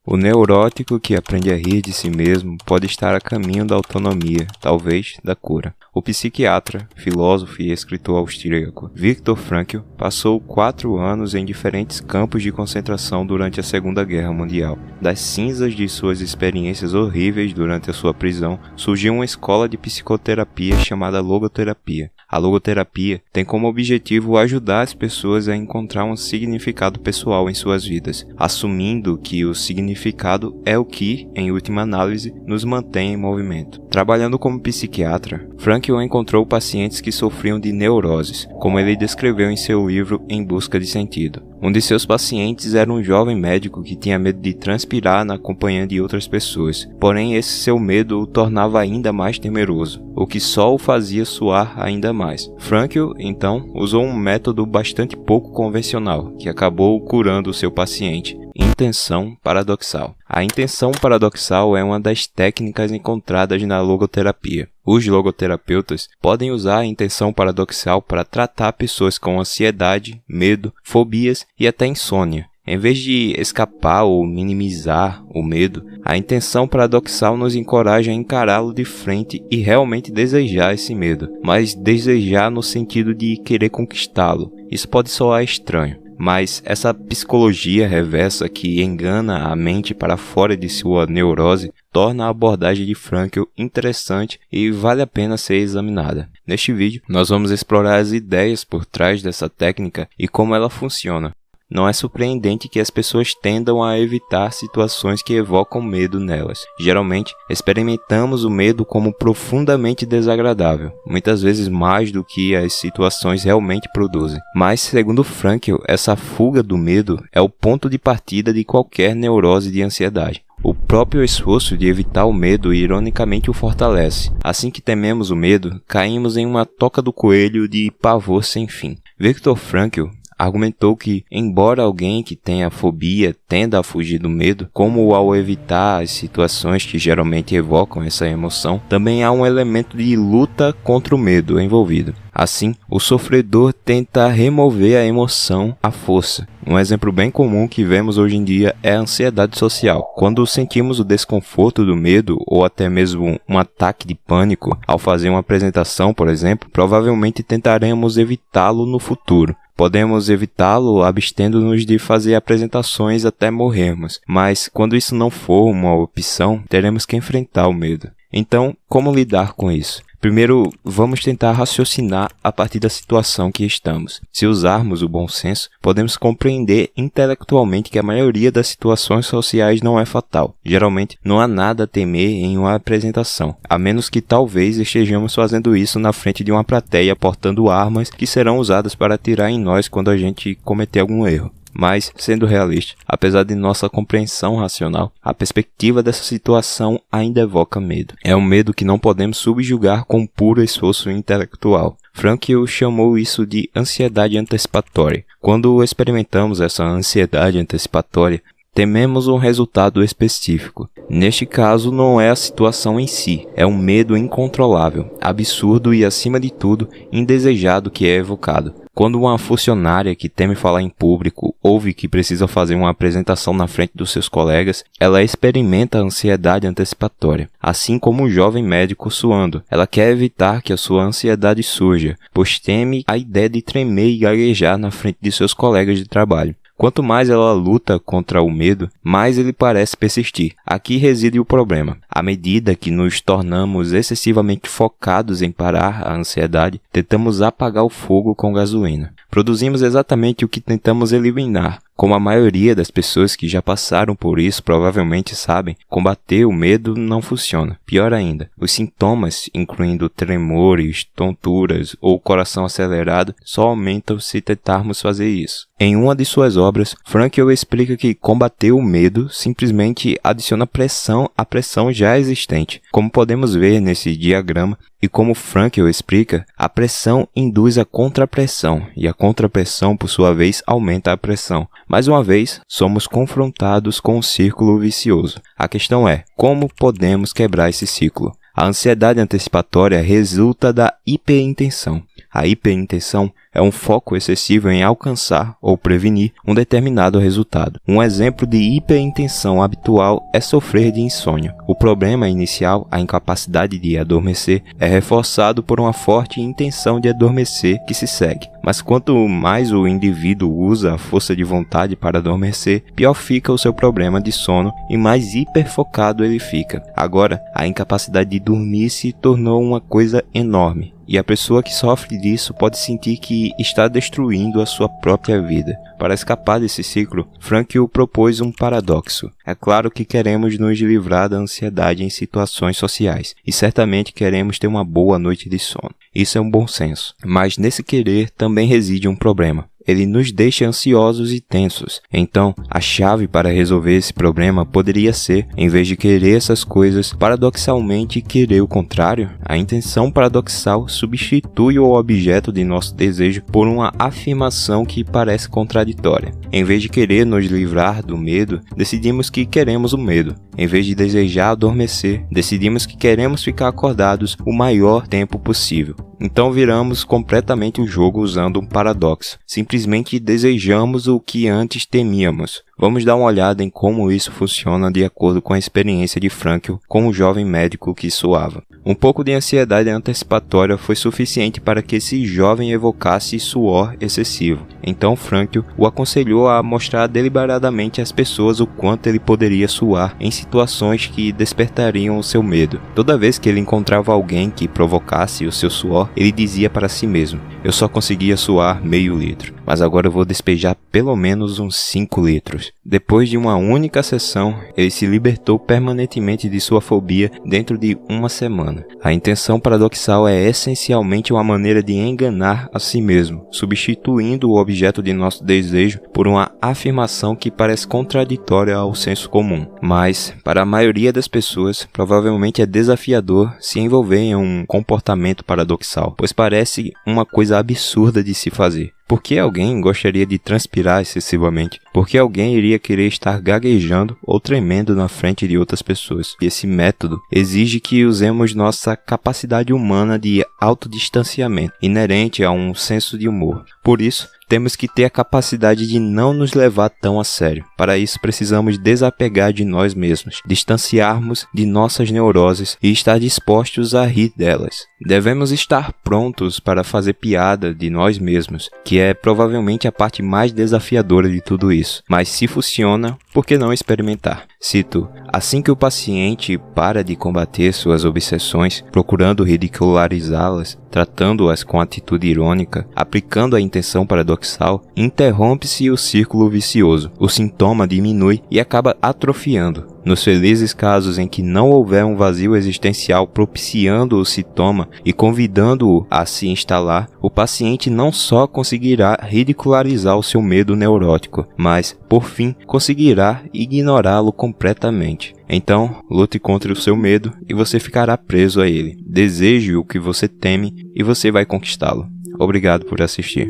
O neurótico que aprende a rir de si mesmo pode estar a caminho da autonomia, talvez da cura. O psiquiatra, filósofo e escritor austríaco Viktor Frankl passou 4 anos em diferentes campos de concentração durante a Segunda Guerra Mundial. Das cinzas de suas experiências horríveis durante a sua prisão, surgiu uma escola de psicoterapia chamada logoterapia. A logoterapia tem como objetivo ajudar as pessoas a encontrar um significado pessoal em suas vidas, assumindo que o significado é o que, em última análise, nos mantém em movimento. Trabalhando como psiquiatra, Frankl encontrou pacientes que sofriam de neuroses, como ele descreveu em seu livro Em Busca de Sentido. Um de seus pacientes era um jovem médico que tinha medo de transpirar na companhia de outras pessoas, porém esse seu medo o tornava ainda mais temeroso, o que só o fazia suar ainda mais. Frankl, então, usou um método bastante pouco convencional, que acabou curando o seu paciente: intenção paradoxal. A intenção paradoxal é uma das técnicas encontradas na logoterapia. Os logoterapeutas podem usar a intenção paradoxal para tratar pessoas com ansiedade, medo, fobias e até insônia. Em vez de escapar ou minimizar o medo, a intenção paradoxal nos encoraja a encará-lo de frente e realmente desejar esse medo, mas desejar no sentido de querer conquistá-lo. Isso pode soar estranho, mas essa psicologia reversa que engana a mente para fora de sua neurose torna a abordagem de Frankl interessante e vale a pena ser examinada. Neste vídeo, nós vamos explorar as ideias por trás dessa técnica e como ela funciona. Não é surpreendente que as pessoas tendam a evitar situações que evocam medo nelas. Geralmente, experimentamos o medo como profundamente desagradável, muitas vezes mais do que as situações realmente produzem. Mas, segundo Frankl, essa fuga do medo é o ponto de partida de qualquer neurose de ansiedade. O próprio esforço de evitar o medo ironicamente o fortalece. Assim que tememos o medo, caímos em uma toca do coelho de pavor sem fim. Viktor Frankl argumentou que, embora alguém que tenha fobia tenda a fugir do medo, como ao evitar as situações que geralmente evocam essa emoção, também há um elemento de luta contra o medo envolvido. Assim, o sofredor tenta remover a emoção à força. Um exemplo bem comum que vemos hoje em dia é a ansiedade social. Quando sentimos o desconforto do medo ou até mesmo um ataque de pânico ao fazer uma apresentação, por exemplo, provavelmente tentaremos evitá-lo no futuro. Podemos evitá-lo abstendo-nos de fazer apresentações até morrermos, mas quando isso não for uma opção, teremos que enfrentar o medo. Então, como lidar com isso? Primeiro, vamos tentar raciocinar a partir da situação que estamos. Se usarmos o bom senso, podemos compreender intelectualmente que a maioria das situações sociais não é fatal. Geralmente, não há nada a temer em uma apresentação, a menos que talvez estejamos fazendo isso na frente de uma plateia portando armas que serão usadas para atirar em nós quando a gente cometer algum erro. Mas, sendo realista, apesar de nossa compreensão racional, a perspectiva dessa situação ainda evoca medo. É um medo que não podemos subjugar com puro esforço intelectual. Frankl chamou isso de ansiedade antecipatória. Quando experimentamos essa ansiedade antecipatória, tememos um resultado específico. Neste caso, não é a situação em si, é um medo incontrolável, absurdo e, acima de tudo, indesejado que é evocado. Quando uma funcionária que teme falar em público ouve que precisa fazer uma apresentação na frente dos seus colegas, ela experimenta a ansiedade antecipatória, assim como um jovem médico suando. Ela quer evitar que a sua ansiedade surja, pois teme a ideia de tremer e gaguejar na frente de seus colegas de trabalho. Quanto mais ela luta contra o medo, mais ele parece persistir. Aqui reside o problema. À medida que nos tornamos excessivamente focados em parar a ansiedade, tentamos apagar o fogo com gasolina. Produzimos exatamente o que tentamos eliminar. Como a maioria das pessoas que já passaram por isso provavelmente sabem, combater o medo não funciona. Pior ainda, os sintomas, incluindo tremores, tonturas ou coração acelerado, só aumentam se tentarmos fazer isso. Em uma de suas obras, Frankl explica que combater o medo simplesmente adiciona pressão à pressão já existente. Como podemos ver nesse diagrama, e como Frankl explica, a pressão induz a contrapressão, e a contrapressão, por sua vez, aumenta a pressão. Mais uma vez, somos confrontados com um círculo vicioso. A questão é, como podemos quebrar esse ciclo? A ansiedade antecipatória resulta da hiperintenção. A hiperintenção é um foco excessivo em alcançar ou prevenir um determinado resultado. Um exemplo de hiperintenção habitual é sofrer de insônia. O problema inicial, a incapacidade de adormecer, é reforçado por uma forte intenção de adormecer que se segue. Mas quanto mais o indivíduo usa a força de vontade para adormecer, pior fica o seu problema de sono e mais hiperfocado ele fica. Agora, a incapacidade de dormir se tornou uma coisa enorme. E a pessoa que sofre disso pode sentir que está destruindo a sua própria vida. Para escapar desse ciclo, Frankl propôs um paradoxo. É claro que queremos nos livrar da ansiedade em situações sociais, e certamente queremos ter uma boa noite de sono. Isso é um bom senso. Mas nesse querer também reside um problema. Ele nos deixa ansiosos e tensos. Então, a chave para resolver esse problema poderia ser, em vez de querer essas coisas, paradoxalmente querer o contrário. A intenção paradoxal substitui o objeto de nosso desejo por uma afirmação que parece contraditória. Em vez de querer nos livrar do medo, decidimos que queremos o medo. Em vez de desejar adormecer, decidimos que queremos ficar acordados o maior tempo possível. Então viramos completamente o jogo usando um paradoxo. Simplesmente desejamos o que antes temíamos. Vamos dar uma olhada em como isso funciona de acordo com a experiência de Frankl como jovem médico que suava. Um pouco de ansiedade antecipatória foi suficiente para que esse jovem evocasse suor excessivo. Então Frankl o aconselhou a mostrar deliberadamente às pessoas o quanto ele poderia suar em situações que despertariam o seu medo. Toda vez que ele encontrava alguém que provocasse o seu suor, ele dizia para si mesmo: eu só conseguia suar meio litro, mas agora eu vou despejar pelo menos uns 5 litros. Depois de uma única sessão, ele se libertou permanentemente de sua fobia dentro de uma semana. A intenção paradoxal é essencialmente uma maneira de enganar a si mesmo, substituindo o objeto de nosso desejo por uma afirmação que parece contraditória ao senso comum. Mas, para a maioria das pessoas, provavelmente é desafiador se envolver em um comportamento paradoxal, pois parece uma coisa absurda de se fazer. Por que alguém gostaria de transpirar excessivamente? Por que alguém iria querer estar gaguejando ou tremendo na frente de outras pessoas? Esse método exige que usemos nossa capacidade humana de autodistanciamento, inerente a um senso de humor. Por isso, temos que ter a capacidade de não nos levar tão a sério. Para isso, precisamos desapegar de nós mesmos, distanciarmos de nossas neuroses e estar dispostos a rir delas. Devemos estar prontos para fazer piada de nós mesmos, que é provavelmente a parte mais desafiadora de tudo isso. Mas se funciona, por que não experimentar? Cito: assim que o paciente para de combater suas obsessões, procurando ridicularizá-las, tratando-as com atitude irônica, aplicando a intenção paradoxal, interrompe-se o círculo vicioso. O sintoma diminui e acaba atrofiando. Nos felizes casos em que não houver um vazio existencial propiciando o sintoma e convidando-o a se instalar, o paciente não só conseguirá ridicularizar o seu medo neurótico, mas, por fim, conseguirá ignorá-lo completamente. Então, lute contra o seu medo e você ficará preso a ele. Deseje o que você teme e você vai conquistá-lo. Obrigado por assistir.